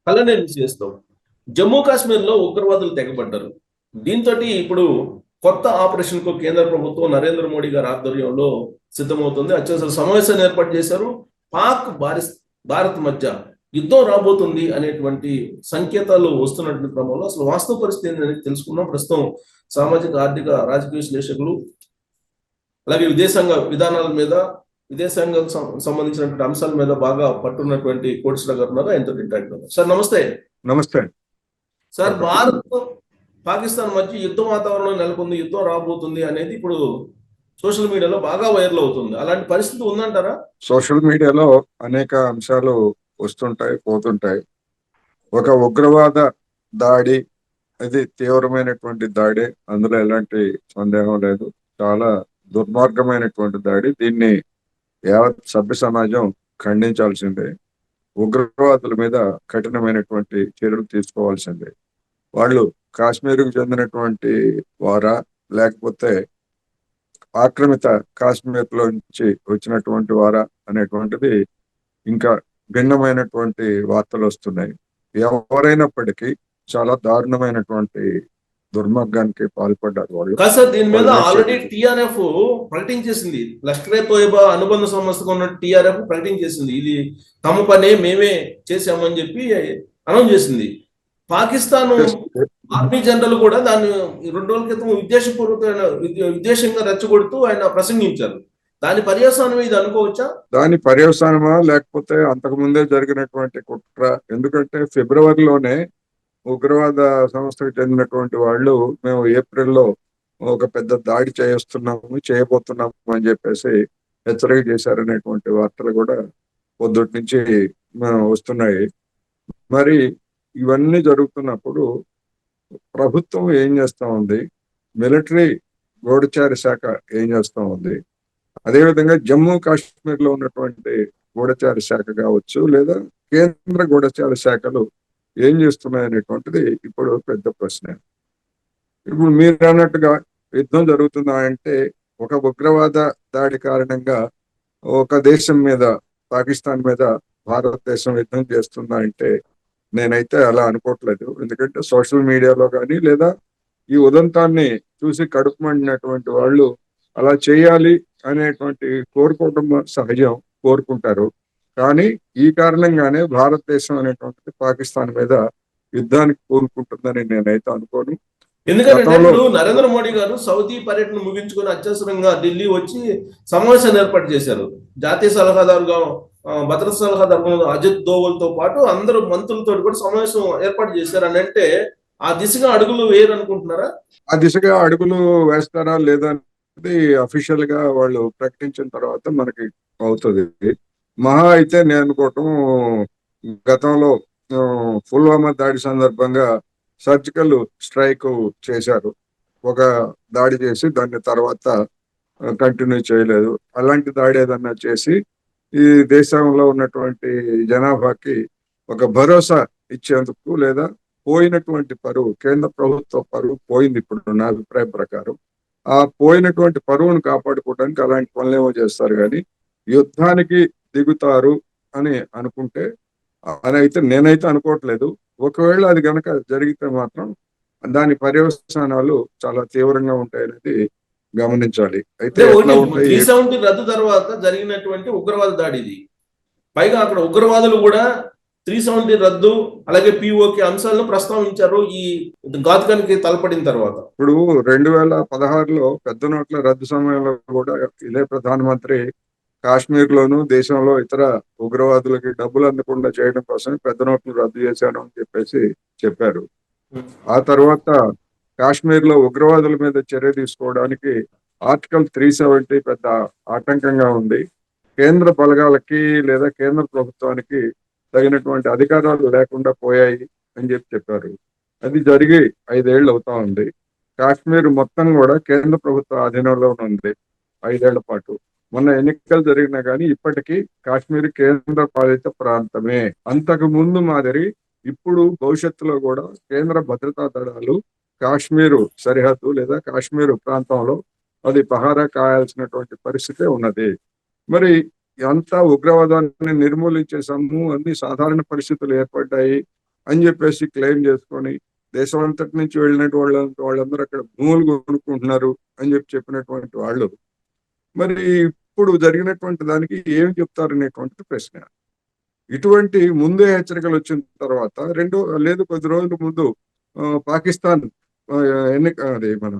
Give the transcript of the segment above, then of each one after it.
కళ్ళనేరు చేస్తాం. జమ్మూ కాశ్మీర్ లో ఉగ్రవాదులు తెగబడ్డారు. దీంతో ఇప్పుడు కొత్త ఆపరేషన్ కు కేంద్ర ప్రభుత్వం నరేంద్ర మోడీ గారి ఆధ్వర్యంలో సిద్ధమవుతుంది. అత్యవసర సమావేశాన్ని ఏర్పాటు చేశారు. పాక్ భారత్ మధ్య యుద్ధం రాబోతుంది అనేటువంటి సంకేతాలు వస్తున్నటువంటి క్రమంలో అసలు వాస్తవ పరిస్థితి ఏంటని తెలుసుకున్నాం. ప్రస్తుతం సామాజిక, ఆర్థిక, రాజకీయ విశ్లేషకులు అలాగే విదేశాంగ విధానాల మీద, విదేశాంగం సంబంధించినటువంటి అంశాల మీద బాగా పట్టున్నటువంటి కోటిశ్వర గారు ఉన్నారు. ఆయనతో ఇంటరాక్ట్ అవుతారు. సార్ నమస్తే. నమస్తే సార్, భారత్ పాకిస్తాన్ మధ్య యుద్ధ వాతావరణం నెలకొంది, యుద్ధం రాబోతుంది అనేది ఇప్పుడు సోషల్ మీడియాలో బాగా వైరల్ అవుతుంది. అలాంటి పరిస్థితి ఉందంటారా? సోషల్ మీడియాలో అనేక అంశాలు వస్తుంటాయి, పోతుంటాయి. ఒక ఉగ్రవాద దాడి, ఇది తీవ్రమైనటువంటి దాడి, అందులో ఎలాంటి సందేహం లేదు. చాలా దుర్మార్గమైనటువంటి దాడి. దీన్ని యావత్ సభ్య సమాజం ఖండించాల్సిందే. ఉగ్రవాదుల మీద కఠినమైనటువంటి చర్యలు తీసుకోవాల్సిందే. వాళ్ళు కాశ్మీర్కు చెందినటువంటి వారా, లేకపోతే ఆక్రమిత కాశ్మీర్ లో నుంచి వచ్చినటువంటి వారా అనేటువంటిది ఇంకా భిన్నమైనటువంటి వార్తలు వస్తున్నాయి. ఎవరైనప్పటికీ చాలా దారుణమైనటువంటి దుర్మార్గానికి పాల్పడ్డారు వాళ్ళు. సార్, దీని మీద ఆల్రెడీ టిఆర్ఎఫ్ ప్రకటించేసింది. లష్కరే తోయబా అనుబంధ సంస్థగా ఉన్న టిఆర్ఎఫ్ ప్రకటించేసింది, ఇది తమ పనే మేమే చేసామని చెప్పి అనౌన్స్ చేసింది. పాకిస్తాన్ ఆర్మీ జనరల్ కూడా దాన్ని 2 రోజుల క్రితం విద్వేషంగా రెచ్చగొడుతూ ఆయన ప్రసంగించారు. దాని పర్యవసానం ఇది అనుకోవచ్చా? దాని పర్యవసానమా, లేకపోతే అంతకు ముందే జరిగినటువంటి కుట్ర? ఎందుకంటే ఫిబ్రవరిలోనే ఉగ్రవాద సంస్థకు చెందినటువంటి వాళ్ళు మేము ఏప్రిల్లో ఒక పెద్ద దాడి చేయబోతున్నాము అని చెప్పేసి హెచ్చరిక చేశారనేటువంటి వార్తలు కూడా పొద్దుటి నుంచి వస్తున్నాయి. మరి ఇవన్నీ జరుగుతున్నప్పుడు ప్రభుత్వం ఏం చేస్తా ఉంది, మిలిటరీ గూఢచారి శాఖ ఏం చేస్తా ఉంది, అదేవిధంగా జమ్మూ కాశ్మీర్ లో ఉన్నటువంటి గూఢచారి శాఖ కావచ్చు, లేదా కేంద్ర గూఢచారి శాఖలు ఏం చేస్తున్నాయనేటువంటిది ఇప్పుడు పెద్ద ప్రశ్న. ఇప్పుడు మీరు అన్నట్టుగా యుద్ధం జరుగుతుందా అంటే, ఒక ఉగ్రవాద దాడి కారణంగా ఒక దేశం మీద, పాకిస్తాన్ మీద భారతదేశం యుద్ధం చేస్తుందా అంటే నేనైతే అలా అనుకోవట్లేదు. ఎందుకంటే సోషల్ మీడియాలో కానీ, లేదా ఈ ఉదంతాన్ని చూసి కడుపు మండినటువంటి వాళ్ళు అలా చేయాలి అనేటువంటి కోరుకోవడం సహజం, కోరుకుంటారు. కానీ ఈ కారణంగానే భారతదేశం అనేటువంటిది పాకిస్తాన్ మీద యుద్ధానికి కోరుకుంటుందని నేనైతే అనుకోను. ఎందుకంటే నరేంద్ర మోడీ గారు సౌదీ పర్యటన ముగించుకొని అత్యవసరంగా ఢిల్లీ వచ్చి సమావేశాన్ని ఏర్పాటు చేశారు. జాతీయ సలహాదారుగా, భద్రతా సలహాదారు అజిత్ దోవల్ తో పాటు అందరూ మంత్రులతో కూడా సమావేశం ఏర్పాటు చేశారు. అని అంటే ఆ దిశగా అడుగులు వేయరు అనుకుంటున్నారా? ఆ దిశగా అడుగులు వేస్తారా లేదా అనేది అఫీషియల్ గా వాళ్ళు ప్రకటించిన తర్వాత మనకి అవుతుంది. మహా అయితే నేను అనుకోవటం, గతంలో పుల్వామా దాడి సందర్భంగా సర్జికల్ స్ట్రైక్ చేశారు. ఒక దాడి చేసి దాన్ని తర్వాత కంటిన్యూ చేయలేదు. అలాంటి దాడి ఏదన్నా చేసి ఈ దేశంలో ఉన్నటువంటి జనాభాకి ఒక భరోసా ఇచ్చేందుకు, లేదా పోయినటువంటి పరువు, కేంద్ర ప్రభుత్వ పరువు పోయింది ఇప్పుడు నా అభిప్రాయం ప్రకారం. ఆ పోయినటువంటి పరువును కాపాడుకోవడానికి అలాంటి పనులేమో చేస్తారు. కానీ యుద్ధానికి దిగుతారు అని అనుకుంటే, అని అయితే నేనైతే అనుకోవట్లేదు. ఒకవేళ అది కనుక జరిగితే మాత్రం దాని పర్యవసానాలు చాలా తీవ్రంగా ఉంటాయనేది గమనించాలి. అయితే రద్దు తర్వాత జరిగినటువంటి ఉగ్రవాద దాడి ఇది. పైగా అక్కడ ఉగ్రవాదులు కూడా 370 రద్దు, అలాగే పిఓకే అంశాలను ప్రస్తావించారు ఈ ఘాతుకానికి తలపడిన తర్వాత. ఇప్పుడు 2016లో పెద్ద నోట్ల రద్దు సమయంలో కూడా ఇదే ప్రధానమంత్రి కాశ్మీర్ లోను, దేశంలో ఇతర ఉగ్రవాదులకి డబ్బులు అందకుండా చేయడం కోసం పెద్ద నోట్లు రద్దు చేశాను అని చెప్పేసి చెప్పారు. ఆ తర్వాత కాశ్మీర్ లో ఉగ్రవాదుల మీద చర్య తీసుకోవడానికి ఆర్టికల్ 370 పెద్ద ఆటంకంగా ఉంది. కేంద్ర బలగాలకి లేదా కేంద్ర ప్రభుత్వానికి తగినటువంటి అధికారాలు లేకుండా పోయాయి అని చెప్పారు. అది జరిగి 5 ఏళ్ళు అవుతా ఉంది. కాశ్మీర్ మొత్తం కూడా కేంద్ర ప్రభుత్వ ఆధీనంలోనే ఉంది 5 ఏళ్ల పాటు. మొన్న ఎన్నికలు జరిగినా కానీ ఇప్పటికీ కాశ్మీర్ కేంద్ర పాలిత ప్రాంతమే. అంతకు ముందు మాదిరి ఇప్పుడు భవిష్యత్తులో కూడా కేంద్ర భద్రతా దళాలు కాశ్మీరు సరిహద్దు లేదా కాశ్మీరు ప్రాంతంలో అది పహారా కాయాల్సినటువంటి పరిస్థితే ఉన్నది. మరి అంతా ఉగ్రవాదాన్ని నిర్మూలించే అన్ని సాధారణ పరిస్థితులు ఏర్పడ్డాయి అని చెప్పేసి క్లెయిమ్ చేసుకొని దేశం అంతటి నుంచి వెళ్ళినట్టు వాళ్ళందరూ అక్కడ భూములు కొనుక్కుంటున్నారు అని చెప్పినటువంటి వాళ్ళు మరి ఇప్పుడు జరిగినటువంటి దానికి ఏం చెప్తారు అనేటువంటి ప్రశ్న. ఇటువంటి ముందే హెచ్చరికలు వచ్చిన తర్వాత లేదు కొద్ది రోజుల ముందు పాకిస్తాన్ అది మన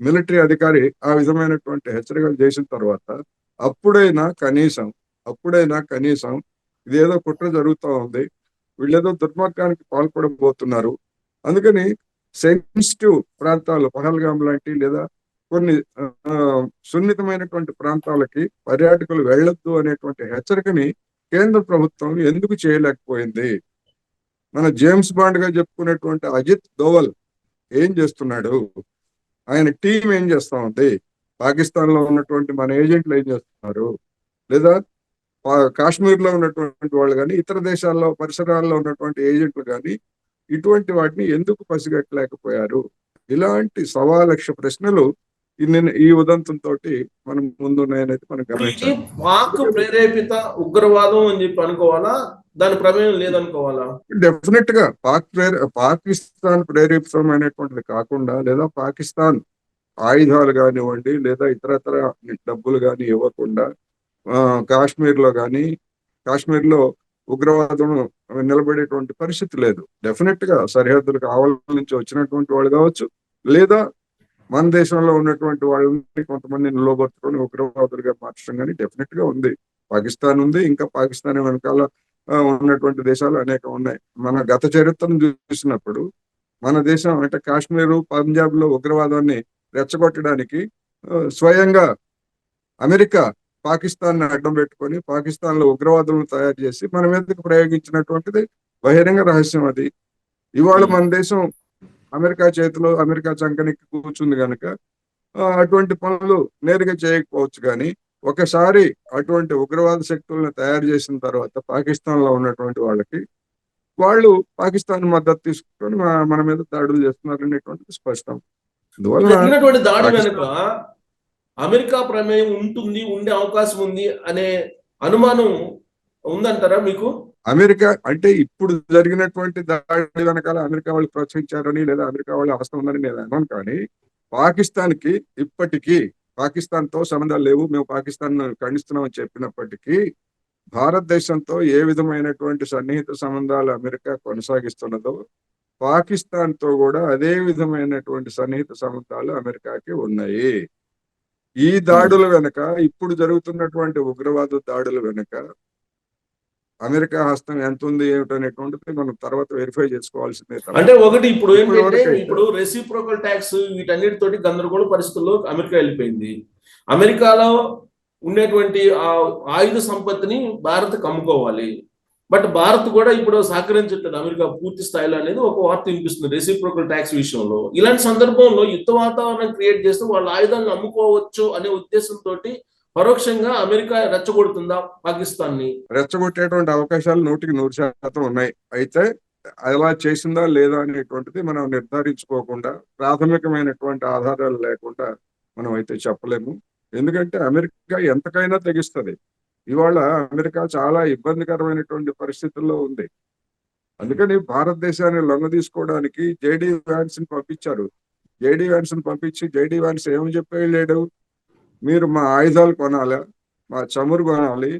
మిలిటరీ అధికారి ఆ విధమైనటువంటి హెచ్చరికలు చేసిన తర్వాత అప్పుడైనా కనీసం ఇదేదో కుట్ర జరుగుతూ ఉంది, వీళ్ళేదో దుర్మార్గానికి పాల్పడబోతున్నారు, అందుకని సెన్సిటివ్ ప్రాంతాలు పహల్గాం లాంటి లేదా కొన్ని సున్నితమైనటువంటి ప్రాంతాలకి పర్యాటకులు వెళ్ళొద్దు అనేటువంటి హెచ్చరికని కేంద్ర ప్రభుత్వం ఎందుకు చేయలేకపోయింది? మన జేమ్స్ బాండ్ గా చెప్పుకునేటువంటి అజిత్ దోవల్ ఏం చేస్తున్నాడు? ఆయన టీం ఏం చేస్తా ఉంది? పాకిస్తాన్ లో ఉన్నటువంటి మన ఏజెంట్లు ఏం చేస్తున్నారు? లేదా కాశ్మీర్ లో ఉన్నటువంటి వాళ్ళు కానీ ఇతర దేశాల్లో పరిసరాల్లో ఉన్నటువంటి ఏజెంట్లు కానీ ఇటువంటి వాటిని ఎందుకు పసిగట్టలేకపోయారు? ఇలాంటి 1,15,00,000 ప్రశ్నలు ఈ ఉదంతంతో మనం ముందున్నాయనేది మనం ఇది గమనించాలి. పాక్ ప్రేరేపిత ఉగ్రవాదం అని చెప్పి అనుకోవాలా, దాని ప్రమేయం లేదనుకోవాలా? డెఫినెట్ గా పాకిస్తాన్ ప్రేరేపితమైనటువంటిది కాకుండా లేదా పాకిస్తాన్ ఆయుధాలు కానివ్వండి లేదా ఇతరతర డబ్బులు కానీ ఇవ్వకుండా కాశ్మీర్ లో ఉగ్రవాదం నిలబడేటువంటి పరిస్థితి లేదు. డెఫినెట్ గా సరిహద్దులకు ఆవల నుంచి వచ్చినటువంటి వాళ్ళు కావచ్చు, లేదా మన దేశంలో ఉన్నటువంటి వాళ్ళని కొంతమంది నిలబడుతుకొని ఉగ్రవాదులుగా మార్చడం కానీ డెఫినెట్ గా ఉంది. పాకిస్తాన్ ఉంది, ఇంకా పాకిస్తాన్ వెనకాల ఉన్నటువంటి దేశాలు అనేకం ఉన్నాయి. మన గత చరిత్రను చూసినప్పుడు మన దేశం అంటే కాశ్మీరు పంజాబ్ లో ఉగ్రవాదాన్ని రెచ్చగొట్టడానికి స్వయంగా అమెరికా పాకిస్తాన్ అడ్డం పెట్టుకొని పాకిస్తాన్ లో ఉగ్రవాదులను తయారు చేసి మన మీదకి ప్రయోగించినటువంటిది బహిరంగ రహస్యం. అది ఇవాళ మన దేశం అమెరికా చేతిలో అమెరికా చంకనికి కూర్చుంది కనుక అటువంటి పనులు నేరుగా చేయకపోవచ్చు, కానీ ఒకసారి అటువంటి ఉగ్రవాద శక్తులను తయారు చేసిన తర్వాత పాకిస్తాన్ లో ఉన్నటువంటి వాళ్ళు పాకిస్తాన్ మద్దతు తీసుకొని మన మీద దాడులు చేస్తున్నారు అనేటువంటిది స్పష్టం. అందువల్ల దాడి వెనుక అమెరికా ప్రమేయం ఉండే అవకాశం ఉంది అనే అనుమానం ఉందంటారా మీకు? అమెరికా అంటే ఇప్పుడు జరిగినటువంటి దాడి వెనకాల అమెరికా వాళ్ళు ప్రోత్సహించారని లేదా అమెరికా వాళ్ళు అవసరం ఉందని నేను అన్నాను, కానీ పాకిస్తాన్ కి ఇప్పటికీ పాకిస్తాన్ తో సంబంధాలు లేవు, మేము పాకిస్తాన్ ఖండిస్తున్నామని చెప్పినప్పటికీ భారతదేశంతో ఏ విధమైనటువంటి సన్నిహిత సంబంధాలు అమెరికా కొనసాగిస్తున్నదో పాకిస్తాన్ తో కూడా అదే విధమైనటువంటి సన్నిహిత సంబంధాలు అమెరికాకి ఉన్నాయి. ఈ దాడుల వెనుక, ఇప్పుడు జరుగుతున్నటువంటి ఉగ్రవాద దాడుల వెనుక అమెరికా హస్తం ఎంత ఉంది ఏమిటనేటువంటిది మనం తర్వాత వెరిఫై చేసుకోవాల్సిందే. అంటే ఒకటి ఇప్పుడు ఏంటంటే ఇప్పుడు రెసిప్రోకల్ ట్యాక్స్ వీటన్నిటితోటి గందరగోళ పరిస్థితుల్లో అమెరికా వెళ్ళిపోయింది. అమెరికాలో ఉండేటువంటి ఆ ఆయుధ సంపత్తిని భారత్ అమ్ముకోవాలి, బట్ భారత్ కూడా ఇప్పుడు సహకరించట్లేదు అమెరికా పూర్తి స్థాయిలో అనేది ఒక వార్త వినిపిస్తుంది రెసిప్రోకల్ ట్యాక్స్ విషయంలో. ఇలాంటి సందర్భంలో యుద్ధ వాతావరణం క్రియేట్ చేస్తే వాళ్ళ ఆయుధాలను అమ్ముకోవచ్చు అనే ఉద్దేశంతో పరోక్షంగా అమెరికా రెచ్చగొడుతుందా పాకిస్తాన్ ని? రెచ్చగొట్టేటువంటి అవకాశాలు 100% ఉన్నాయి. అయితే అలా చేసిందా లేదా అనేటువంటిది మనం నిర్ధారించుకోకుండా ప్రాథమికమైనటువంటి ఆధారాలు లేకుండా మనం అయితే చెప్పలేము. ఎందుకంటే అమెరికా ఎంతకైనా తెగిస్తుంది. ఇవాళ అమెరికా చాలా ఇబ్బందికరమైనటువంటి పరిస్థితుల్లో ఉంది. అందుకని భారతదేశాన్ని లొంగ తీసుకోవడానికి జేడీ వ్యాన్స్ ని పంపించారు. జేడీ వ్యాన్స్ ని పంపించి జేడీ వ్యాన్స్ ఏమని చెప్పి వెళ్ళాడు? మీరు మా ఆయుధాలు కొనాలా, మా చమురు కొనాలి,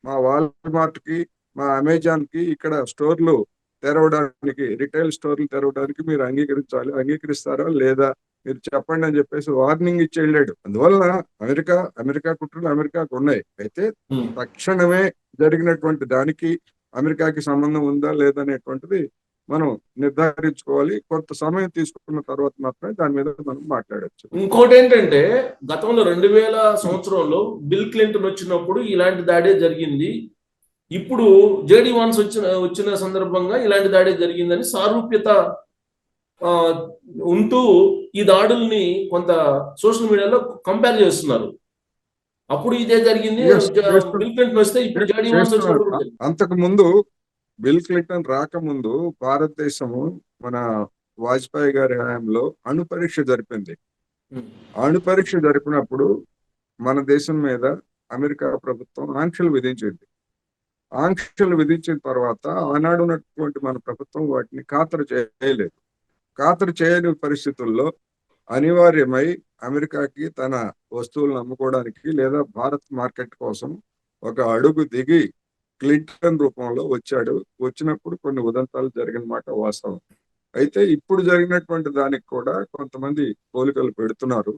మా వాల్మార్ట్ కి మా అమెజాన్ కి ఇక్కడ స్టోర్లు తెరవడానికి రిటైల్ స్టోర్లు తెరవడానికి మీరు అంగీకరిస్తారా లేదా మీరు చెప్పండి అని చెప్పేసి వార్నింగ్ ఇచ్చి వెళ్ళాడు. అందువల్ల అమెరికా కుట్రలు అమెరికాకు ఉన్నాయి. అయితే తక్షణమే జరిగినటువంటి దానికి అమెరికాకి సంబంధం ఉందా లేదనేటువంటిది మనం నిర్ధారించుకోవాలి. కొంత సమయం తీసుకున్న తర్వాత మాత్రమే దాని మీద మనం మాట్లాడచ్చు. ఇంకోటి ఏంటంటే గతంలో 2000 సంవత్సరంలో బిల్ క్లింటన్ వచ్చినప్పుడు ఇలాంటి దాడే జరిగింది. ఇప్పుడు జేడీ వాన్స్ వచ్చిన సందర్భంగా ఇలాంటి దాడే జరిగిందని సారూప్యత ఉంటూ ఈ దాడుల్ని కొంత సోషల్ మీడియాలో కంపేర్ చేస్తున్నారు. అప్పుడు ఇదే జరిగింది, బిల్ క్లింటన్ వస్తే ఇప్పుడు జేడీ వాన్స్ వచ్చినప్పుడు. అంతకు ముందు బిల్ క్లింటన్ రాకముందు భారతదేశము మన వాజ్పేయి గారి హయాంలో అణు పరీక్ష జరిపింది. అణు పరీక్ష జరిపినప్పుడు మన దేశం మీద అమెరికా ప్రభుత్వం ఆంక్షలు విధించింది. ఆంక్షలు విధించిన తర్వాత ఆనాడు ఉన్నటువంటి మన ప్రభుత్వం వాటిని ఖాతరు చేయలేదు. ఖాతరు చేయని పరిస్థితుల్లో అనివార్యమై అమెరికాకి తన వస్తువులను అమ్ముకోవడానికి లేదా భారత్ మార్కెట్ కోసం ఒక అడుగు దిగి క్లింటన్ రూపంలో వచ్చాడు. వచ్చినప్పుడు కొన్ని ఉదంతాలు జరిగిన మాట వాస్తవం. అయితే ఇప్పుడు జరిగినటువంటి దానికి కూడా కొంతమంది పోలికలు పెడుతున్నారు.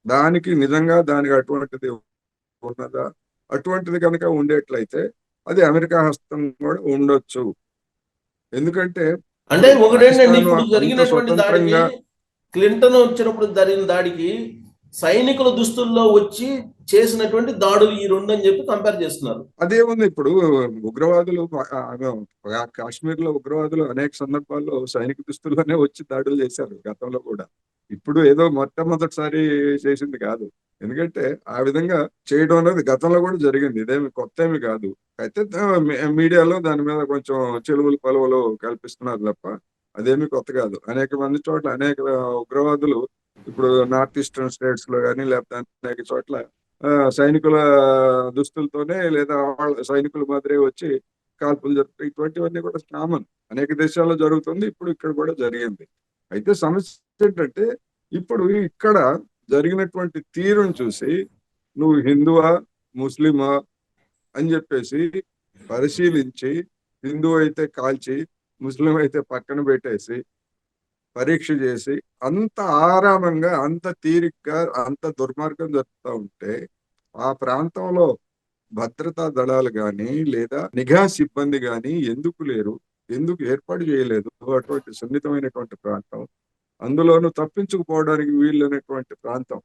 దానికి నిజంగా దానికి అటువంటిది ఉన్నదా? అటువంటిది కనుక ఉండేట్లయితే అది అమెరికా హస్తం కూడా ఉండొచ్చు. ఎందుకంటే అంటే ఇప్పుడు ఒకటేంటండి, పాకిస్తాన్ ఇప్పుడు అంత జరిగినటువంటి దాడికి, స్వతంత్రంగా క్లింటన్ వచ్చినప్పుడు జరిగిన దాడికి సైనికుల దుస్తుల్లో వచ్చి చేసినటువంటి దాడులు ఈ రెండు అని చెప్పి కంపేర్ చేస్తున్నారు. అదే ఉంది. ఇప్పుడు ఉగ్రవాదులు కాశ్మీర్ లో ఉగ్రవాదులు అనేక సందర్భాల్లో సైనిక దుస్తుల్లోనే వచ్చి దాడులు చేశారు గతంలో కూడా. ఇప్పుడు ఏదో మొట్టమొదటిసారి చేసింది కాదు. ఎందుకంటే ఆ విధంగా చేయడం అనేది గతంలో కూడా జరిగింది. ఇదేమి కొత్త ఏమి కాదు. అయితే మీడియాలో దాని మీద కొంచెం చెలువులు పలువులు కల్పిస్తున్నారు తప్ప అదేమి కొత్త కాదు. అనేక మంది చోట్ల అనేక ఉగ్రవాదులు ఇప్పుడు నార్త్ ఈస్టర్న్ స్టేట్స్ లో కానీ లేకపోతే అనేక చోట్ల సైనికుల దుస్తులతోనే లేదా వాళ్ళ సైనికుల మాదిరే వచ్చి కాల్పులు జరుపుతాయి. ఇటువంటివన్నీ కూడా కామన్, అనేక దేశాల్లో జరుగుతుంది. ఇప్పుడు ఇక్కడ కూడా జరిగింది. అయితే సమస్య ఏంటంటే ఇప్పుడు ఇక్కడ జరిగినటువంటి తీరును చూసి నువ్వు హిందువా ముస్లిమా అని చెప్పేసి పరిశీలించి, హిందూ అయితే కాల్చి ముస్లిం అయితే పక్కన పెట్టేసి పరీక్ష చేసి అంత ఆరామంగా అంత తీరిగ్గా అంత దుర్మార్గం జరుపుతూ ఉంటే ఆ ప్రాంతంలో భద్రతా దళాలు కానీ లేదా నిఘా సిబ్బంది కానీ ఎందుకు లేరు? ఎందుకు ఏర్పాటు చేయలేదు? అటువంటి సున్నితమైనటువంటి ప్రాంతం, అందులోనూ తప్పించుకుపోవడానికి వీలైనటువంటి ప్రాంతం.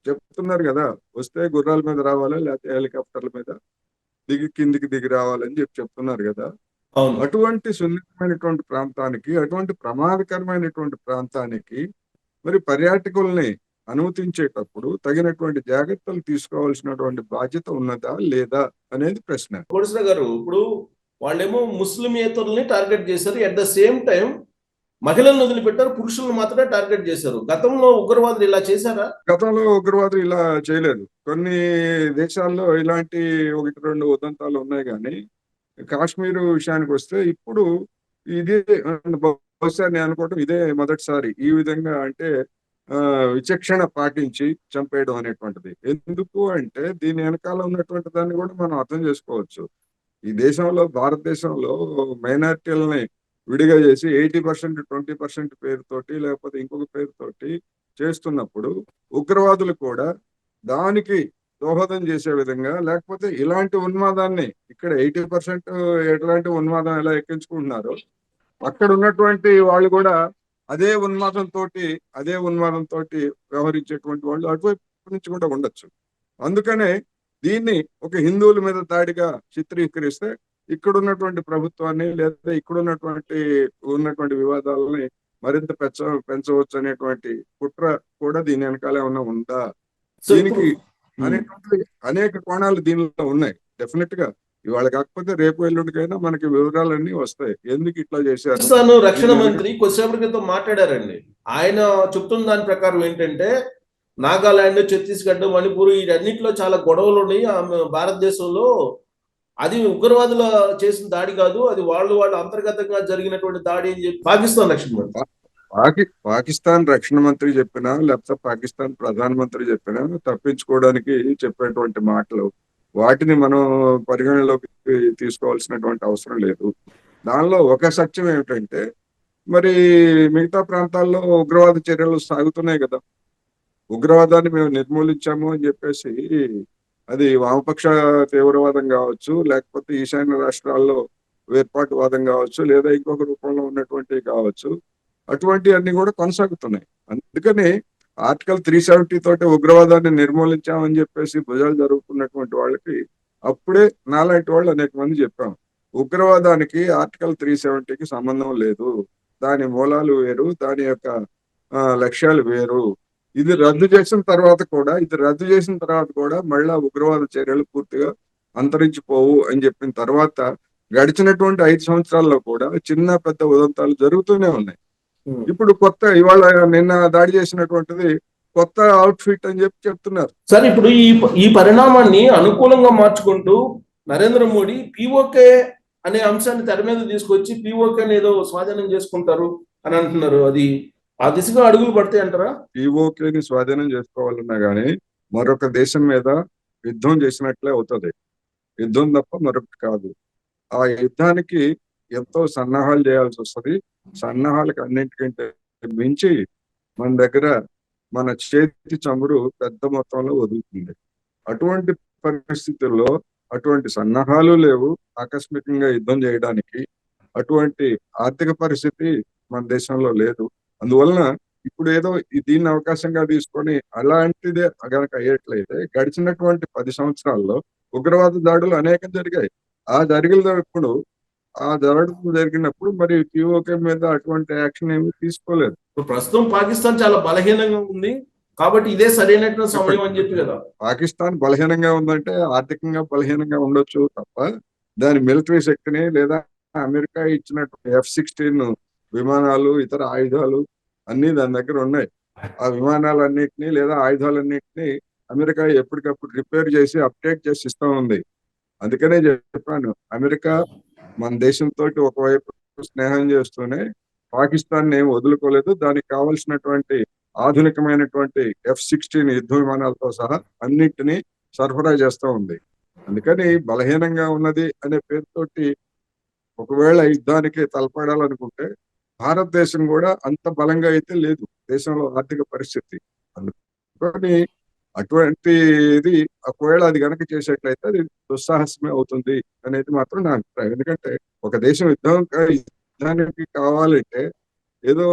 చెప్తున్నారు కదా, వస్తే గుర్రాల మీద రావాలా లేకపోతే హెలికాప్టర్ల మీద కిందికి దిగి రావాలని చెప్తున్నారు కదా. అవును. అటువంటి సున్నితమైనటువంటి ప్రాంతానికి, అటువంటి ప్రమాదకరమైనటువంటి ప్రాంతానికి మరి పర్యాటకుల్ని అనుమతించేటప్పుడు తగినటువంటి జాగ్రత్తలు తీసుకోవాల్సినటువంటి బాధ్యత ఉన్నదా లేదా అనేది ప్రశ్న. కోడిశ్ర గారు, ఇప్పుడు వాళ్ళేమో ముస్లిమేతరుల్ని టార్గెట్ చేశారు, అట్ ద సేమ్ టైం మహిళలను వదిలిపెట్టారు, పురుషులను మాత్రమే టార్గెట్ చేశారు. గతంలో ఉగ్రవాదులు ఇలా చేశారా? గతంలో ఉగ్రవాదులు ఇలా చేయలేదు. కొన్ని దేశాల్లో ఇలాంటి ఒకటి రెండు ఉదంతాలు ఉన్నాయి కానీ కాశ్మీర్ విషయానికి వస్తే ఇప్పుడు ఇదే బహుశా నేను అనుకోవటం ఇదే మొదటిసారి ఈ విధంగా అంటే విచక్షణ పాటించి చంపేయడం అనేటువంటిది. ఎందుకు అంటే దీని వెనకాల ఉన్నటువంటి దాన్ని కూడా మనం అర్థం చేసుకోవచ్చు. ఈ దేశంలో, భారతదేశంలో మైనారిటీలని విడిగా చేసి 80% 20% పేరుతోటి లేకపోతే ఇంకొక పేరుతోటి చేస్తున్నప్పుడు ఉగ్రవాదులు కూడా దానికి దోహదం చేసే విధంగా, లేకపోతే ఇలాంటి ఉన్మాదాన్ని ఇక్కడ 80% ఎట్లాంటి ఉన్మాదం ఎలా ఎక్కించుకుంటున్నారో అక్కడ ఉన్నటువంటి వాళ్ళు కూడా అదే ఉన్మాదంతో వ్యవహరించేటువంటి వాళ్ళు అటువైపు నుంచి కూడా ఉండొచ్చు. అందుకనే దీన్ని ఒక హిందువుల మీద దాడిగా చిత్రీకరిస్తే ఇక్కడ ఉన్నటువంటి ప్రభుత్వాన్ని లేదా ఇక్కడ ఉన్నటువంటి వివాదాలని మరింత పెంచవచ్చు అనేటువంటి కుట్ర కూడా దీని వెనకాల ఏమన్నా ఉందా దీనికి అనేటువంటి అనేక కోణాలు దీనిలో ఉన్నాయి. డెఫినెట్ గా ఇవాళ కాకపోతే రేపు ఎల్లుండికైనా మనకి వివరాలన్నీ వస్తాయి ఎందుకు ఇట్లా చేశారు. పాకిస్తాన్ రక్షణ మంత్రి కొద్దిసేపటి క్రితం మాట్లాడారండి. ఆయన చెప్తున్న దాని ప్రకారం ఏంటంటే నాగాలాండ్, ఛత్తీస్గఢ్, మణిపూర్ వీటన్నిటిలో చాలా గొడవలు ఉన్నాయి భారతదేశంలో. అది ఉగ్రవాదుల చేసిన దాడి కాదు, అది వాళ్ళు అంతర్గతంగా జరిగినటువంటి దాడి అని చెప్పి పాకిస్తాన్ రక్షణ మంత్రి పాకిస్తాన్ రక్షణ మంత్రి చెప్పినా లేకపోతే పాకిస్తాన్ ప్రధానమంత్రి చెప్పినా తప్పించుకోవడానికి చెప్పేటువంటి మాటలు, వాటిని మనం పరిగణలోకి తీసుకోవాల్సినటువంటి అవసరం లేదు. దానిలో ఒక సత్యం ఏమిటంటే మరి మిగతా ప్రాంతాల్లో ఉగ్రవాద చర్యలు సాగుతున్నాయి కదా. ఉగ్రవాదాన్ని మేము నిర్మూలించాము అని చెప్పేసి అది వామపక్ష తీవ్రవాదం కావచ్చు, లేకపోతే ఈశాన్య రాష్ట్రాల్లో వేర్పాటువాదం కావచ్చు, లేదా ఇంకొక రూపంలో ఉన్నటువంటివి కావచ్చు, అటువంటి అన్ని కూడా కొనసాగుతున్నాయి. అందుకని ఆర్టికల్ 370 తోటి ఉగ్రవాదాన్ని నిర్మూలించామని చెప్పేసి భుజాలు జరుగుతున్నటువంటి వాళ్ళకి అప్పుడే నాలాంటి వాళ్ళు అనేక మంది చెప్పాం, ఉగ్రవాదానికి ఆర్టికల్ 370కి సంబంధం లేదు, దాని మూలాలు వేరు, దాని యొక్క లక్ష్యాలు వేరు. ఇది రద్దు చేసిన తర్వాత కూడా మళ్ళా ఉగ్రవాద చర్యలు పూర్తిగా అంతరించిపోవు అని చెప్పిన తర్వాత గడిచినటువంటి 5 సంవత్సరాల్లో కూడా చిన్న పెద్ద ఉదంతాలు జరుగుతూనే ఉన్నాయి. ఇప్పుడు ఇవాళ నిన్న దాడి చేసినటువంటిది కొత్త అవుట్ ఫిట్ అని చెప్తున్నారు. సార్, ఇప్పుడు ఈ పరిణామాన్ని అనుకూలంగా మార్చుకుంటూ నరేంద్ర మోడీ పిఓకే అనే అంశాన్ని తెర మీద తీసుకొచ్చి పిఓకేని ఏదో స్వాధీనం చేసుకుంటారు అని అంటున్నారు. అది ఆ దిశగా అడుగులు పడతాయి అంటారా? పిఓకేని స్వాధీనం చేసుకోవాలన్నా గానీ మరొక దేశం మీద యుద్ధం చేసినట్లే అవుతుంది. యుద్ధం తప్ప మరొకటి కాదు. ఆ యుద్ధానికి ఎంతో సన్నాహాలు చేయాల్సి వస్తుంది. సన్నాహాలకు అన్నింటికంటే మించి మన దగ్గర మన చేతి చమురు పెద్ద మొత్తంలో వదులుతుంది. అటువంటి పరిస్థితుల్లో అటువంటి సన్నాహాలు లేవు ఆకస్మికంగా యుద్ధం చేయడానికి. అటువంటి ఆర్థిక పరిస్థితి మన దేశంలో లేదు. అందువలన ఇప్పుడు ఏదో దీన్ని అవకాశంగా తీసుకొని అలాంటిదే గనక అయ్యేట్లయితే గడిచినటువంటి 10 సంవత్సరాల్లో ఉగ్రవాద దాడులు అనేకం జరిగాయి. ఆ దాడులు జరిగినప్పుడు మరి పిఓకే మీద అటువంటి యాక్షన్ ఏమీ తీసుకోలేదు. ఇప్పుడు ప్రస్తుతం పాకిస్తాన్ చాలా బలహీనంగా ఉంది కాబట్టి ఇదే సరైనటువంటి సమయం అని చెప్పి కదా. పాకిస్తాన్ బలహీనంగా ఉందంటే ఆర్థికంగా బలహీనంగా ఉండొచ్చు తప్ప దాని మిలిటరీ శక్తిని లేదా అమెరికా ఇచ్చినట్టు F-16 విమానాలు, ఇతర ఆయుధాలు అన్ని దాని దగ్గర ఉన్నాయి. ఆ విమానాలన్నిటినీ లేదా ఆయుధాలన్నిటినీ అమెరికా ఎప్పటికప్పుడు రిపేర్ చేసి అప్డేట్ చేసి ఇస్తూ ఉంది. అందుకనే చెప్పాను, అమెరికా మన దేశంతో ఒకవైపు స్నేహం చేస్తూనే పాకిస్తాన్ ఏం వదులుకోలేదు. దానికి కావలసినటువంటి ఆధునికమైనటువంటి F-16 యుద్ధ విమానాలతో సహా అన్నిటినీ సరఫరా చేస్తూ ఉంది. అందుకని బలహీనంగా ఉన్నది అనే పేరుతోటి ఒకవేళ యుద్ధానికి తలపడాలనుకుంటే భారతదేశం కూడా అంత బలంగా అయితే లేదు దేశంలో ఆర్థిక పరిస్థితి. అందుకని అటువంటిది ఒకవేళ అది గనక చేసేట్లయితే అది దుస్సాహసమే అవుతుంది అనేది మాత్రం నా అభిప్రాయం. ఎందుకంటే ఒక దేశం యుద్ధానికి కావాలంటే ఏదో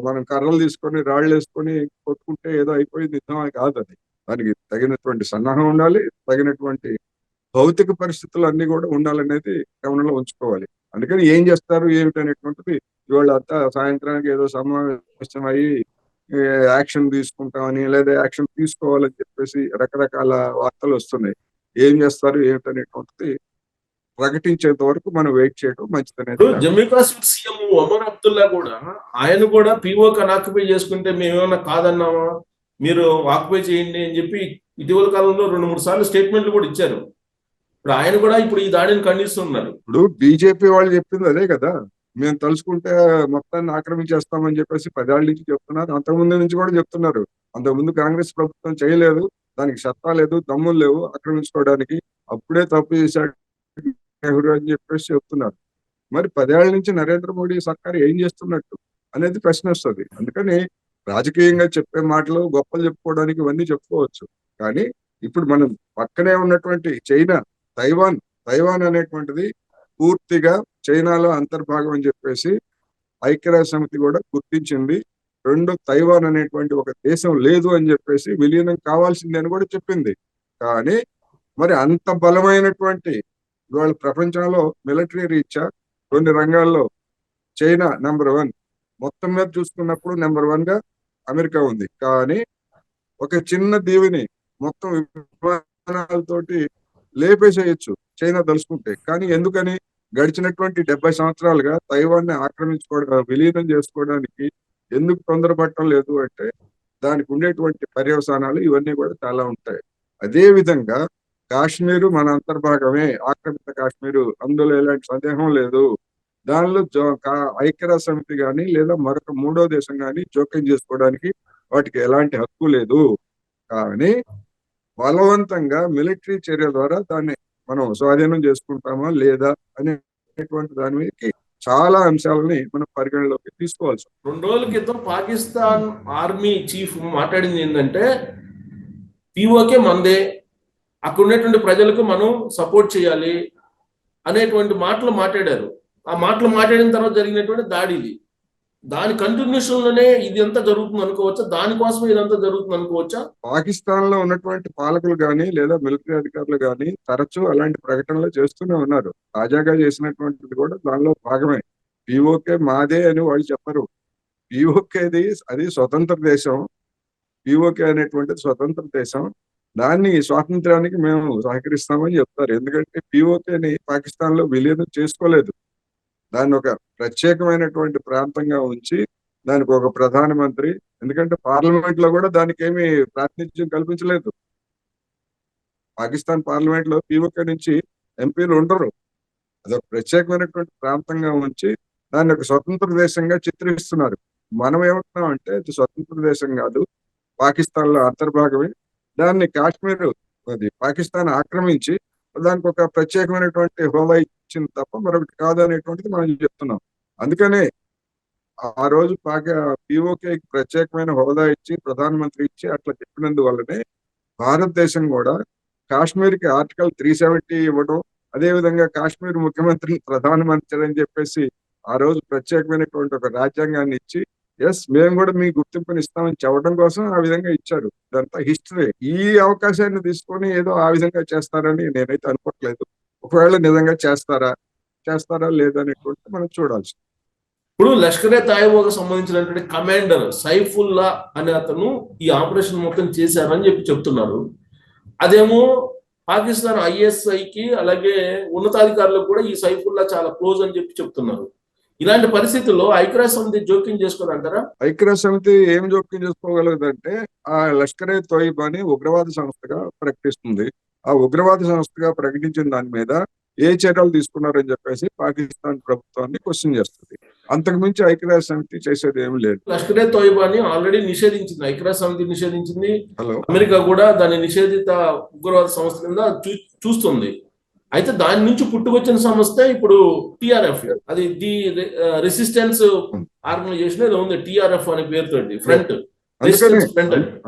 మనం కర్రలు తీసుకొని రాళ్ళు వేసుకొని కొట్టుకుంటే ఏదో అయిపోయింది యుద్ధం అని కాదు అది. దానికి తగినటువంటి సన్నాహం ఉండాలి, తగినటువంటి భౌతిక పరిస్థితులు అన్ని కూడా ఉండాలనేది గమనంలో ఉంచుకోవాలి. అందుకని ఏం చేస్తారు ఏమిటనేటువంటిది ఇవాళ అంతా సాయంత్రానికి ఏదో సమావేశం అయ్యి యాక్షన్ తీసుకుంటామని లేదా యాక్షన్ తీసుకోవాలని చెప్పేసి రకరకాల వార్తలు వస్తున్నాయి. ఏం చేస్తారు ఏమిటనేటువంటిది ప్రకటించేంత వరకు మనం వెయిట్ చేయడం మంచిదనేది. జమ్మూ కాశ్మీర్ సీఎం ఒమర్ అబ్దుల్లా కూడా ఆయన కూడా పిఓకి ఆక్యుపై చేసుకుంటే మేమేమన్నా కాదన్నామా, మీరు ఆక్యుపై చేయండి అని చెప్పి ఇటీవల కాలంలో 2-3 సార్లు స్టేట్మెంట్లు కూడా ఇచ్చారు. ఇప్పుడు ఆయన కూడా ఇప్పుడు ఈ దాడిని ఖండిస్తున్నారు. ఇప్పుడు బీజేపీ వాళ్ళు చెప్పింది అదే కదా, మేము తలుచుకుంటే మొత్తాన్ని ఆక్రమించేస్తామని చెప్పేసి 10 ఏళ్ల నుంచి చెప్తున్నారు. అంతకుముందు నుంచి కూడా చెప్తున్నారు. అంతకుముందు కాంగ్రెస్ ప్రభుత్వం చేయలేదు, దానికి సత్తా లేదు, దమ్ములు లేవు ఆక్రమించుకోవడానికి, అప్పుడే తప్పు చేశాడు నెహ్రూ అని చెప్పేసి చెప్తున్నారు. మరి 10 ఏళ్ల నుంచి నరేంద్ర మోడీ సర్కార్ ఏం చేస్తున్నట్టు అనేది ప్రశ్న వస్తుంది. అందుకని రాజకీయంగా చెప్పే మాటలు గొప్పలు చెప్పుకోవడానికి ఇవన్నీ చెప్పుకోవచ్చు. కానీ ఇప్పుడు మనం పక్కనే ఉన్నటువంటి తైవాన్ అనేటువంటిది పూర్తిగా చైనాలో అంతర్భాగం అని చెప్పేసి ఐక్యరాజ్య సమితి కూడా గుర్తించింది. తైవాన్ అనేటువంటి ఒక దేశం లేదు అని చెప్పేసి విలీనం కావాల్సిందే అని కూడా చెప్పింది. కానీ మరి అంత బలమైనటువంటి ఇవాళ ప్రపంచంలో మిలిటరీ రీత్యా కొన్ని రంగాల్లో చైనా నెంబర్ 1, మొత్తం మీద చూసుకున్నప్పుడు నెంబర్ 1 గా అమెరికా ఉంది. కానీ ఒక చిన్న దీవిని మొత్తం విమానాలతోటి లేపేసేయచ్చు చైనా తలుసుకుంటే. కానీ ఎందుకని గడిచినటువంటి 70 సంవత్సరాలుగా తైవాన్ని విలీనం చేసుకోవడానికి ఎందుకు తొందరపడటం లేదు అంటే దానికి ఉండేటువంటి పర్యవసానాలు ఇవన్నీ కూడా చాలా ఉంటాయి. అదే విధంగా కాశ్మీరు మన అంతర్భాగమే, ఆక్రమిత కాశ్మీరు, అందులో ఎలాంటి సందేహం లేదు. దానిలో ఐక్యరాజ్య సమితి కానీ లేదా మరొక మూడో దేశం కానీ జోక్యం చేసుకోవడానికి వాటికి ఎలాంటి హక్కు లేదు. కానీ బలవంతంగా మిలిటరీ చర్య ద్వారా దాన్ని మనం స్వాధీనం చేసుకుంటామా లేదా అనేటువంటి దాని మీదకి చాలా అంశాలని మనం పరిగణలోకి తీసుకోవాల్సి. 2 రోజుల క్రితం పాకిస్తాన్ ఆర్మీ చీఫ్ మాట్లాడింది ఏంటంటే పిఓకే మందే, అక్కడ ఉన్నటువంటి ప్రజలకు మనం సపోర్ట్ చేయాలి అనేటువంటి మాటలు మాట్లాడారు. ఆ మాటలు మాట్లాడిన తర్వాత జరిగినటువంటి దాడి ఇది. దాని కంటిన్యూషన్ లోనే ఇది అంతా జరుగుతుంది అనుకోవచ్చా? దానికోసం ఇదంతా జరుగుతుంది అనుకోవచ్చా? పాకిస్తాన్ లో ఉన్నటువంటి పాలకులు కానీ లేదా మిలిటరీ అధికారులు కానీ తరచూ అలాంటి ప్రకటనలు చేస్తూనే ఉన్నారు. తాజాగా చేసినటువంటిది కూడా దానిలో భాగమే. పిఓకే మాదే అని వాళ్ళు చెప్పరు. పిఓకేది అది స్వతంత్ర దేశం. పిఓకే అనేటువంటిది స్వతంత్ర దేశం. దాన్ని స్వాతంత్ర్యానికి మేము సహకరిస్తామని చెప్తారు. ఎందుకంటే పిఓకేని పాకిస్తాన్ లో విలీనం చేసుకోలేదు. దాన్ని ఒక ప్రత్యేకమైనటువంటి ప్రాంతంగా ఉంచి దానికి ఒక ప్రధానమంత్రి, ఎందుకంటే పార్లమెంట్ లో కూడా దానికి ఏమి ప్రాతినిధ్యం కల్పించలేదు. పాకిస్తాన్ పార్లమెంట్ లో పిఓకే నుంచి ఎంపీలు ఉండరు. అదొక ప్రత్యేకమైనటువంటి ప్రాంతంగా ఉంచి దాన్ని ఒక స్వతంత్ర దేశంగా చిత్రిస్తున్నారు. మనం ఏమంటున్నాం అంటే అది స్వతంత్ర దేశం కాదు, పాకిస్తాన్ లో అంతర్భాగమే. దాన్ని కాశ్మీర్, అది పాకిస్తాన్ ఆక్రమించి దానికి ఒక ప్రత్యేకమైనటువంటి హోదా ఇచ్చింది తప్ప మరొకటి కాదు అనేటువంటిది మనం చెప్తున్నాం. అందుకనే ఆ రోజు పిఓకే ప్రత్యేకమైన హోదా ఇచ్చి ప్రధానమంత్రి ఇచ్చి అట్లా చెప్పినందువల్లనే భారతదేశం కూడా కాశ్మీర్ కి ఆర్టికల్ 370 ఇవ్వడం, అదే విధంగా కాశ్మీర్ ముఖ్యమంత్రిని ప్రధానమంత్రి అని చెప్పేసి ఆ రోజు ప్రత్యేకమైనటువంటి ఒక రాజ్యాంగాన్ని ఇచ్చి ఎస్ మేము కూడా మీ గుర్తింపుని ఇస్తామని చెప్పడం కోసం ఆ విధంగా ఇచ్చారు. ఇదంతా హిస్టరీ. ఈ అవకాశాన్ని తీసుకొని ఏదో ఆ విధంగా చేస్తారని నేనైతే అనుకోవట్లేదు. ఒకవేళ నిజంగా చేస్తారా లేదనేటువంటి మనం చూడాల్సి. ఇప్పుడు లష్కరే తోయిబాకు సంబంధించినటువంటి కమాండర్ సైఫుల్లా అనే అతను ఈ ఆపరేషన్ మొత్తం చేశారని చెప్తున్నారు. అదేమో పాకిస్తాన్ ఐఎస్ఐకి అలాగే ఉన్నతాధికారులకు కూడా ఈ సైఫుల్లా చాలా క్లోజ్ అని చెప్తున్నారు. ఇలాంటి పరిస్థితుల్లో ఐక్యరాజ్య సమితి జోక్యం చేసుకోదంటారా? ఐక్యరాజ్య సమితి ఏం జోక్యం చేసుకోగలదంటే ఆ లష్కరే తోయిబాని ఉగ్రవాద సంస్థగా ప్రకటిస్తుంది. ఆ ఉగ్రవాద సంస్థగా ప్రకటించిన దాని మీద ఏ చర్యలు తీసుకున్నారని చెప్పేసి పాకిస్తాన్ ప్రభుత్వాన్ని క్వశ్చన్ చేస్తుంది. అంతకు మించి ఐక్యరాజ్య సమితి చేసేది ఏమి లేదు. లష్కరే తోయిబాని ఆల్రెడీ నిషేధించింది, ఐక్యరాజ్య సమితి నిషేధించింది. హలో, అమెరికా కూడా దాని నిషేధిత ఉగ్రవాద సంస్థ కింద చూస్తుంది. అయితే దాని నుంచి పుట్టుకొచ్చిన సంస్థ ఇప్పుడు టిఆర్ఎఫ్, అది ది రెసిస్టెన్స్ ఆర్గనైజేషన్ ఏదో ఉంది, టిఆర్ఎఫ్ అనే పేరుతోటి ఫ్రంట్.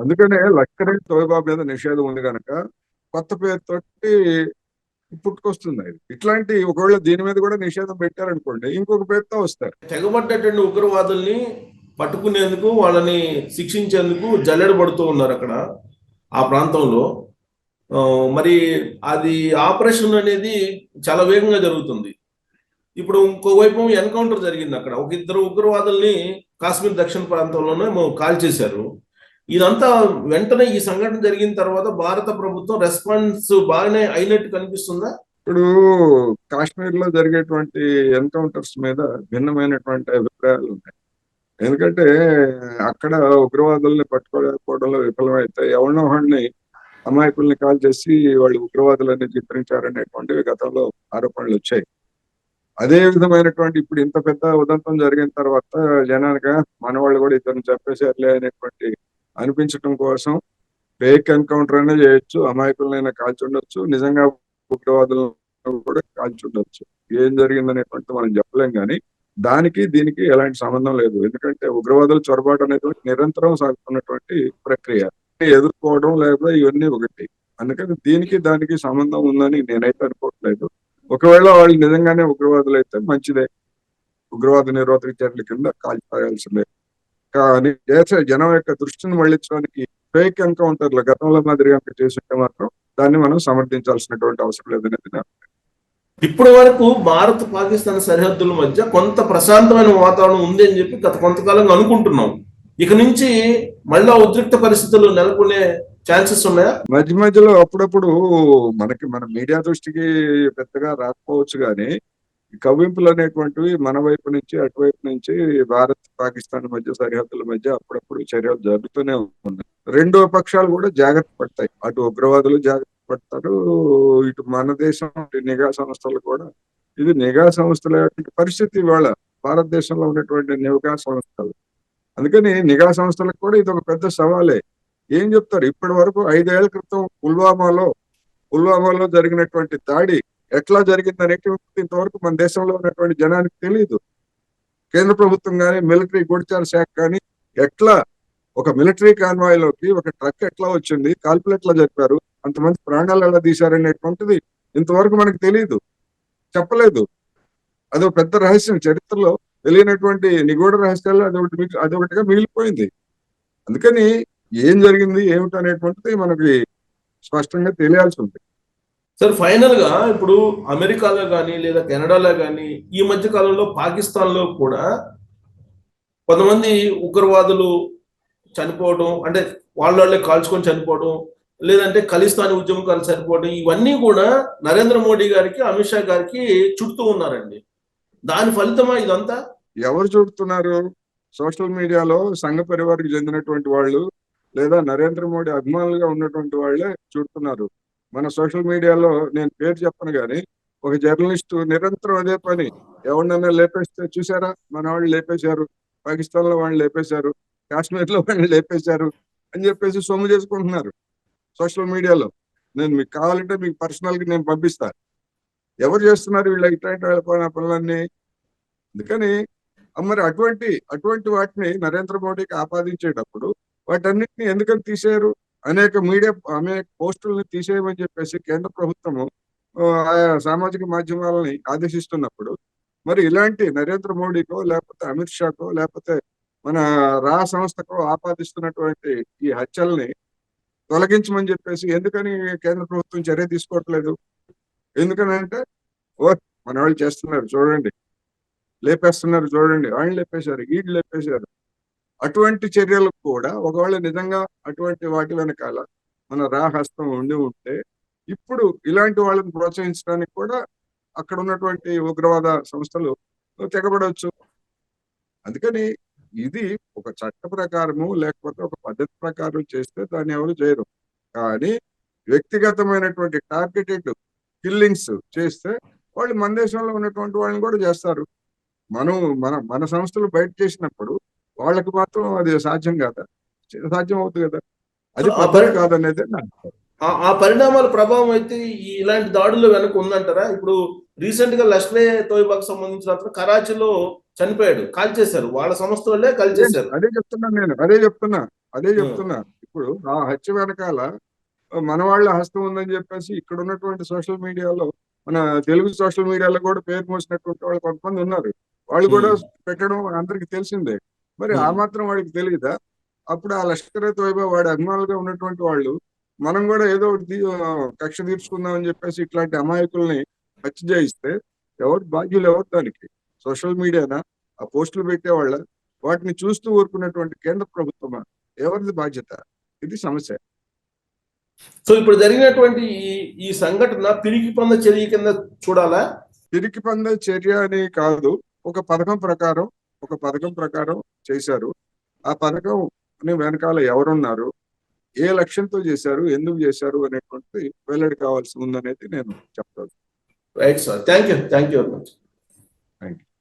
అందుకనే లష్కరే తోయిబా మీద నిషేధం ఉంది కనుక కొత్త పేరుతోటి పుట్టుకొస్తుంది. ఇట్లాంటి ఒకవేళ దీని మీద కూడా నిషేధం పెట్టారనుకోండి ఇంకొక పేరుతో వస్తారు. తెగబడ్డటువంటి ఉగ్రవాదుల్ని పట్టుకునేందుకు, వాళ్ళని శిక్షించేందుకు జల్లెడ పడుతూ ఉన్నారు అక్కడ ఆ ప్రాంతంలో. మరి అది ఆపరేషన్ అనేది చాలా వేగంగా జరుగుతుంది. ఇప్పుడు ఇంకోవైపు ఎన్కౌంటర్ జరిగింది అక్కడ, ఒక ఇద్దరు ఉగ్రవాదుల్ని కాశ్మీర్ దక్షిణ ప్రాంతంలోనే కాల్ చేశారు. ఇదంతా వెంటనే ఈ సంఘటన జరిగిన తర్వాత భారత ప్రభుత్వం రెస్పాన్స్ బాగానే అయినట్టు కనిపిస్తుందా? ఇప్పుడు కాశ్మీర్ లో జరిగేటువంటి ఎన్కౌంటర్స్ మీద భిన్నమైనటువంటి అభిప్రాయాలు ఉన్నాయి. ఎందుకంటే అక్కడ ఉగ్రవాదుల్ని పట్టుకోలేకపోవడంలో విఫలమైతే ఎవరినో వాడిని అమాయకుల్ని కాల్ చేసి వాళ్ళు ఉగ్రవాదులని చిత్రించారనేటువంటి గతంలో ఆరోపణలు వచ్చాయి. అదే విధమైనటువంటి ఇప్పుడు ఇంత పెద్ద ఉదంతం జరిగిన తర్వాత జనాలుగా మన వాళ్ళు కూడా ఇతను చంపేశారులే అనేటువంటి అనిపించడం కోసం ఫేక్ ఎన్కౌంటర్ అయినా చేయొచ్చు, అమాయకులనైనా కాల్చుండొచ్చు, నిజంగా ఉగ్రవాదులను కూడా కాల్చుండొచ్చు. ఏం జరిగిందనేటువంటి మనం చెప్పలేం. కానీ దానికి దీనికి ఎలాంటి సంబంధం లేదు. ఎందుకంటే ఉగ్రవాదుల చొరబాటు అనేటువంటి నిరంతరం సాగుతున్నటువంటి ప్రక్రియ. ఎదుర్కోవడం లేదా ఇవన్నీ ఒకటి. అందుకని దీనికి దానికి సంబంధం ఉందని నేనైతే అనుకోవట్లేదు. ఒకవేళ వాళ్ళు నిజంగానే ఉగ్రవాదులు అయితే మంచిదే, ఉగ్రవాద నిరోధక చర్యల కింద కాల్చిపారాల్సిందే. కానీ దేశ జనం యొక్క దృష్టిని మళ్లించడానికి ఫేక్ ఎన్కౌంటర్లు గతంలో మాదిరిగా చేస్తుంటే మాత్రం దాన్ని మనం సమర్థించాల్సినటువంటి అవసరం లేదనేది నా. ఇప్పటి వరకు భారత్ పాకిస్తాన్ సరిహద్దుల మధ్య కొంత ప్రశాంతమైన వాతావరణం ఉంది అని చెప్పి గత కొంతకాలంగా అనుకుంటున్నాం. ఇక నుంచి మళ్ళా ఉద్రిక్త పరిస్థితులు నెలకొనే ఛాన్సెస్ ఉన్నాయా? మధ్య మధ్యలో అప్పుడప్పుడు మన మీడియా దృష్టికి పెద్దగా రాకపోవచ్చు, కానీ కవ్వింపులు అనేటువంటివి మన వైపు నుంచి అటువైపు నుంచి భారత్ పాకిస్తాన్ మధ్య సరిహద్దుల మధ్య అప్పుడప్పుడు చర్యలు జరుగుతూనే ఉన్నాయి. రెండో పక్షాలు కూడా జాగ్రత్త పడతాయి. అటు ఉగ్రవాదులు జాగ్రత్త పడతారు, ఇటు మన దేశం నిఘా సంస్థలు కూడా. ఇది నిఘా సంస్థల పరిస్థితి ఇవాళ భారతదేశంలో ఉన్నటువంటి నిఘా సంస్థలు. అందుకని నిఘా సంస్థలకు కూడా ఇది ఒక పెద్ద సవాలే. ఏం చెప్తారు? ఇప్పటి వరకు 5 ఏళ్ల క్రితం పుల్వామాలో జరిగినటువంటి దాడి ఎట్లా జరిగిందనేది ఇంతవరకు మన దేశంలో ఉన్నటువంటి జనానికి తెలియదు. కేంద్ర ప్రభుత్వం కానీ మిలిటరీ గూఢచార శాఖ కానీ ఎట్లా ఒక మిలిటరీ కాన్వాయ్లోకి ఒక ట్రక్ ఎట్లా వచ్చింది, కాల్పులు ఎట్లా జరిపారు, అంతమంది ప్రాణాలు ఎలా తీశారనేటువంటిది ఇంతవరకు మనకు తెలియదు, చెప్పలేదు. అదొక పెద్ద రహస్యం, చరిత్రలో తెలియనటువంటి నిగూఢ రహస్యాలు అదొకటిగా మిగిలిపోయింది. అందుకని ఏం జరిగింది ఏమిటి అనేటువంటిది మనకి స్పష్టంగా తెలియాల్సి ఉంది. సార్, ఫైనల్ గా ఇప్పుడు అమెరికాలో కానీ లేదా కెనడాలో కానీ ఈ మధ్య కాలంలో పాకిస్తాన్ లో కూడా కొంతమంది ఉగ్రవాదులు చనిపోవడం, అంటే వాళ్ళే కాల్చుకొని చనిపోవడం, లేదంటే ఖలిస్తానీ ఉద్యమకాలు చనిపోవడం, ఇవన్నీ కూడా నరేంద్ర మోడీ గారికి, అమిత్ షా గారికి చుడుతూ ఉన్నారండి. దాని ఫలితమా ఇదంతా? ఎవరు చుడుతున్నారు? సోషల్ మీడియాలో సంఘ పరివారికి చెందినటువంటి వాళ్ళు లేదా నరేంద్ర మోడీ అభిమానులుగా ఉన్నటువంటి వాళ్ళే చుడుతున్నారు. మన సోషల్ మీడియాలో నేను పేరు చెప్పను కానీ ఒక జర్నలిస్టు నిరంతరం అదే పని. ఎవరినైనా లేపేస్తే చూసారా మన వాళ్ళు లేపేశారు, పాకిస్తాన్ లో వాళ్ళు లేపేశారు, కాశ్మీర్ లో వాళ్ళు లేపేశారు అని చెప్పేసి సొమ్ము చేసుకుంటున్నారు సోషల్ మీడియాలో. నేను మీకు కావాలంటే మీకు పర్సనల్ గా నేను పంపిస్తా. ఎవరు చేస్తున్నారు వీళ్ళ ఇట్లాంటి వాళ్ళ పనులన్నీ? అందుకని మరి అటువంటి అటువంటి వాటిని నరేంద్ర మోడీకి ఆపాదించేటప్పుడు వాటన్నిటిని ఎందుకని తీసేయరు? అనేక పోస్టుల్ని తీసేయమని చెప్పేసి కేంద్ర ప్రభుత్వము ఆయా సామాజిక మాధ్యమాలని ఆదేశిస్తున్నప్పుడు మరి ఇలాంటి నరేంద్ర మోడీకో లేకపోతే అమిత్ షాకో లేకపోతే మన రా సంస్థకో ఆపాదిస్తున్నటువంటి ఈ హత్యల్ని తొలగించమని చెప్పేసి ఎందుకని కేంద్ర ప్రభుత్వం చర్య తీసుకోవట్లేదు? ఎందుకనంటే ఓ మన వాళ్ళు చేస్తున్నారు చూడండి, లేపేస్తున్నారు చూడండి, వాళ్ళు లేపేశారు, వీళ్ళు లేపేశారు. అటువంటి చర్యలకు కూడా ఒకవేళ నిజంగా అటువంటి వాటి వెనకాల మన రాహస్తం ఉండి ఉంటే ఇప్పుడు ఇలాంటి వాళ్ళని ప్రోత్సహించడానికి కూడా అక్కడ ఉన్నటువంటి ఉగ్రవాద సంస్థలు తెగబడవచ్చు. అందుకని ఇది ఒక చట్ట ప్రకారము లేకపోతే ఒక పద్ధతి ప్రకారం చేస్తే దాన్ని ఎవరు చేయరు. కానీ వ్యక్తిగతమైనటువంటి టార్గెటెడ్ కిల్లింగ్స్ చేస్తే వాళ్ళు మన దేశంలో ఉన్నటువంటి వాళ్ళని కూడా చేస్తారు. మనం మన సంస్థలు బయట చేసినప్పుడు వాళ్ళకి మాత్రం అది సాధ్యం కాదా? సాధ్యం అవుతుంది కదా. అది ఆ పద్ధతి పరి- కాదనేది ఆ పరిణామాల ప్రభావం అయితే ఇలాంటి దాడుల్లో వెనక ఉందంటారా? ఇప్పుడు రీసెంట్ గా లష్కరే తోయిబాకు సంబంధించిన అతను కరాచీలో చనిపోయాడు, కాల్చేశారు, వాళ్ళ సంస్థ వాళ్ళే కాల్చేశారు. అదే చెప్తున్నాను నేను, అదే ఉం. చెప్తున్నా. ఇప్పుడు ఆ హత్య వెనకాల మన వాళ్ళ హస్తం ఉందని చెప్పేసి ఇక్కడ ఉన్నటువంటి సోషల్ మీడియాలో, మన తెలుగు సోషల్ మీడియాలో కూడా పేరు మోసినటువంటి వాళ్ళు కొంతమంది ఉన్నారు. వాళ్ళు కూడా ఉం. పెట్టడం అందరికి తెలిసిందే. మరి ఆ ఉం. మాత్రం వాడికి తెలియదా? అప్పుడు ఆ లష్కరే తోయిబా వాడి అభిమానులుగా ఉన్నటువంటి వాళ్ళు మనం కూడా ఏదో ఒకటి కక్ష తీర్చుకుందాం అని చెప్పేసి ఇట్లాంటి అమాయకుల్ని హత్య చేయిస్తే బాధ్యులు ఎవరు దానికి? సోషల్ మీడియానా? ఆ పోస్టులు పెట్టేవాళ్ళ? వాటిని చూస్తూ ఊరుకున్నటువంటి కేంద్ర ప్రభుత్వమా? ఎవరిది బాధ్యత? ఇది సమస్య. సో ఇప్పుడు జరిగినటువంటి ఈ సంఘటన పిరికి పొంద చర్య కింద చూడాలా? తిరిగి పొందే చర్య అని కాదు, ఒక పథకం ప్రకారం చేశారు. ఆ పథకం వెనకాల ఎవరున్నారు, ఏ లక్ష్యంతో చేశారు, ఎందుకు చేశారు అనేటువంటి వెల్లడి కావాల్సి ఉందనేది నేను చెప్తాను. Right sir, thank you very much. Thank you.